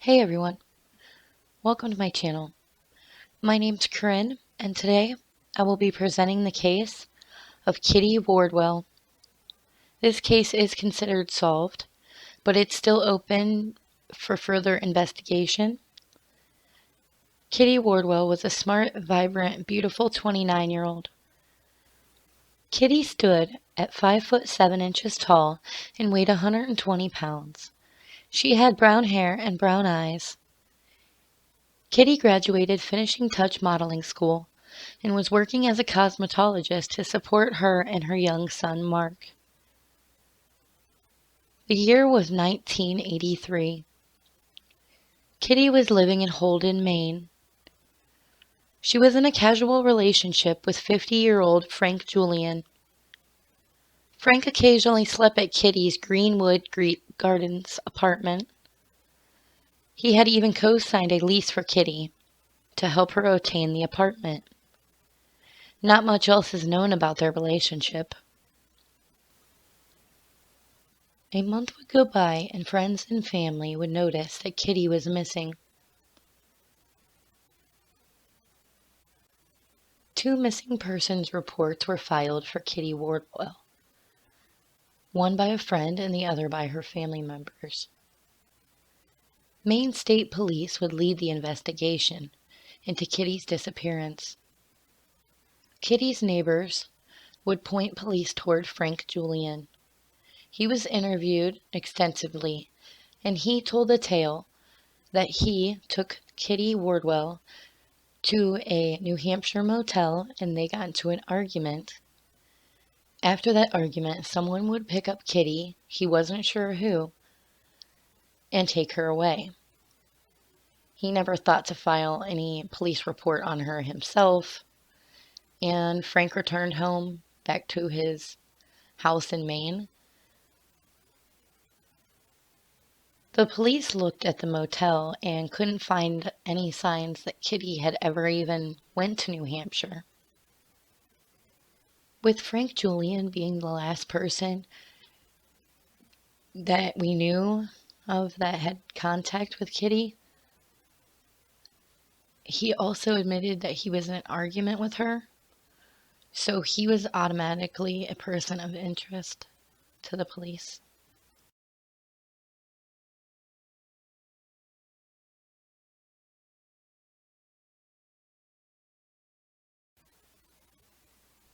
Hey everyone, welcome to my channel. My name's Corinne, and today I will be presenting the case of Kitty Wardwell. This case is considered solved, but it's still open for further investigation. Kitty Wardwell was a smart, vibrant, beautiful 29-year-old. Kitty stood at 5 foot 7 inches tall and weighed 120 pounds. She had brown hair and brown eyes. Kitty graduated finishing touch modeling school and was working as a cosmetologist to support her and her young son, Mark. The year was 1983. Kitty was living in Holden, Maine. She was in a casual relationship with 50-year-old Frank Julian. Frank occasionally slept at Kitty's Greenwood Gardens apartment. He had even co-signed a lease for Kitty to help her obtain the apartment. Not much else is known about their relationship. A month would go by and friends and family would notice that Kitty was missing. 2 missing persons reports were filed for Kitty Wardwell, one by a friend and the other by her family members. Maine State Police would lead the investigation into Kitty's disappearance. Kitty's neighbors would point police toward Frank Julian. He was interviewed extensively, and he told the tale that he took Kitty Wardwell to a New Hampshire motel and they got into an argument. After that argument, someone would pick up Kitty, he wasn't sure who, and take her away. He never thought to file any police report on her himself, and Frank returned home back to his house in Maine. The police looked at the motel and couldn't find any signs that Kitty had ever even went to New Hampshire. With Frank Julian being the last person that we knew of that had contact with Kitty, he also admitted that he was in an argument with her, so he was automatically a person of interest to the police.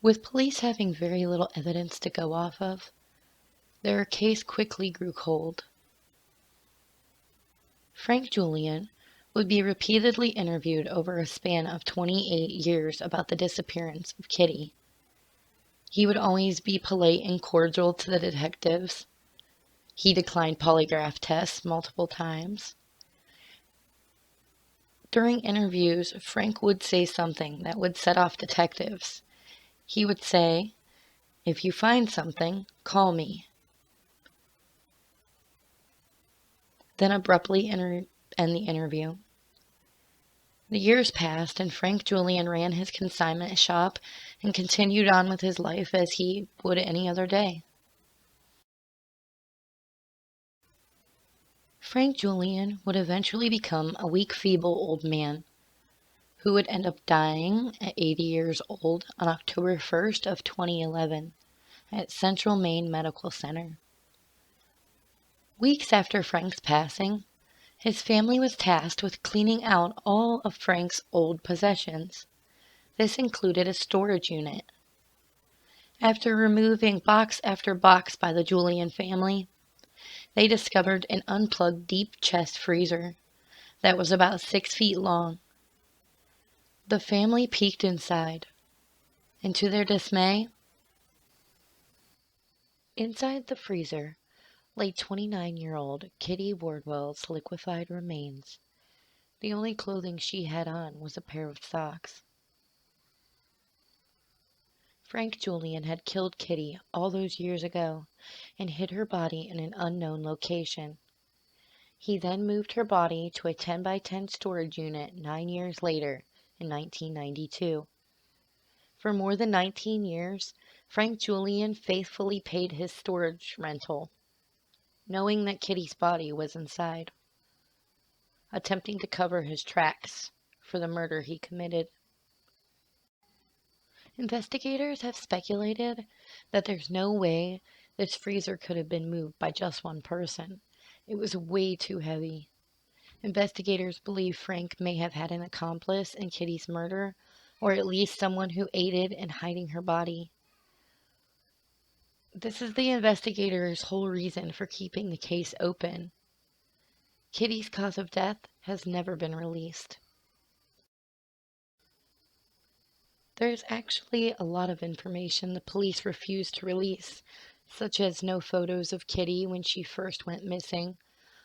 With police having very little evidence to go off of, their case quickly grew cold. Frank Julian would be repeatedly interviewed over a span of 28 years about the disappearance of Kitty. He would always be polite and cordial to the detectives. He declined polygraph tests multiple times. During interviews, Frank would say something that would set off detectives. He would say, "If you find something, call me." Then abruptly end the interview. The years passed and Frank Julian ran his consignment shop and continued on with his life as he would any other day. Frank Julian would eventually become a weak, feeble old man who would end up dying at 80 years old on October 1st of 2011 at Central Maine Medical Center. Weeks after Frank's passing, his family was tasked with cleaning out all of Frank's old possessions. This included a storage unit. After removing box after box by the Julian family, they discovered an unplugged deep chest freezer that was about 6 feet long. The family peeked inside, and to their dismay, inside the freezer lay 29-year-old Kitty Wardwell's liquefied remains. The only clothing she had on was a pair of socks. Frank Julian had killed Kitty all those years ago and hid her body in an unknown location. He then moved her body to a 10 by 10 storage unit 9 years later in 1992. For more than 19 years, Frank Julian faithfully paid his storage rental, knowing that Kitty's body was inside. attempting to cover his tracks for the murder he committed. Investigators have speculated that there's no way this freezer could have been moved by just one person. It was way too heavy. Investigators believe Frank may have had an accomplice in Kitty's murder, or at least someone who aided in hiding her body. This is the investigators' whole reason for keeping the case open. Kitty's cause of death has never been released. There's actually a lot of information the police refuse to release, such as no photos of Kitty when she first went missing,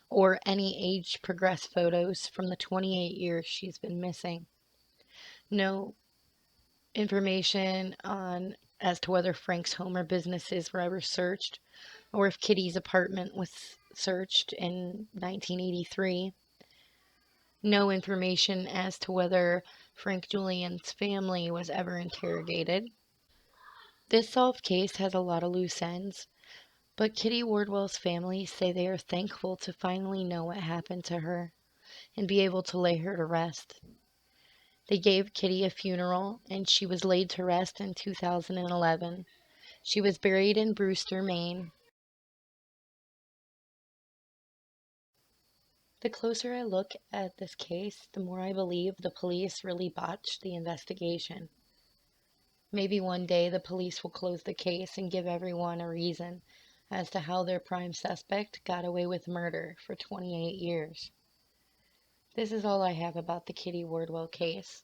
or any age-progressed photos from the 28 years she's been missing. No information on as to whether Frank's home or businesses were ever searched, or if Kitty's apartment was searched in 1983. No information as to whether Frank Julian's family was ever interrogated. This solved case has a lot of loose ends, but Kitty Wardwell's family say they are thankful to finally know what happened to her and be able to lay her to rest. They gave Kitty a funeral, and she was laid to rest in 2011. She was buried in Brewster, Maine. The closer I look at this case, the more I believe the police really botched the investigation. Maybe one day the police will close the case and give everyone a reason as to how their prime suspect got away with murder for 28 years. This is all I have about the Kitty Wardwell case.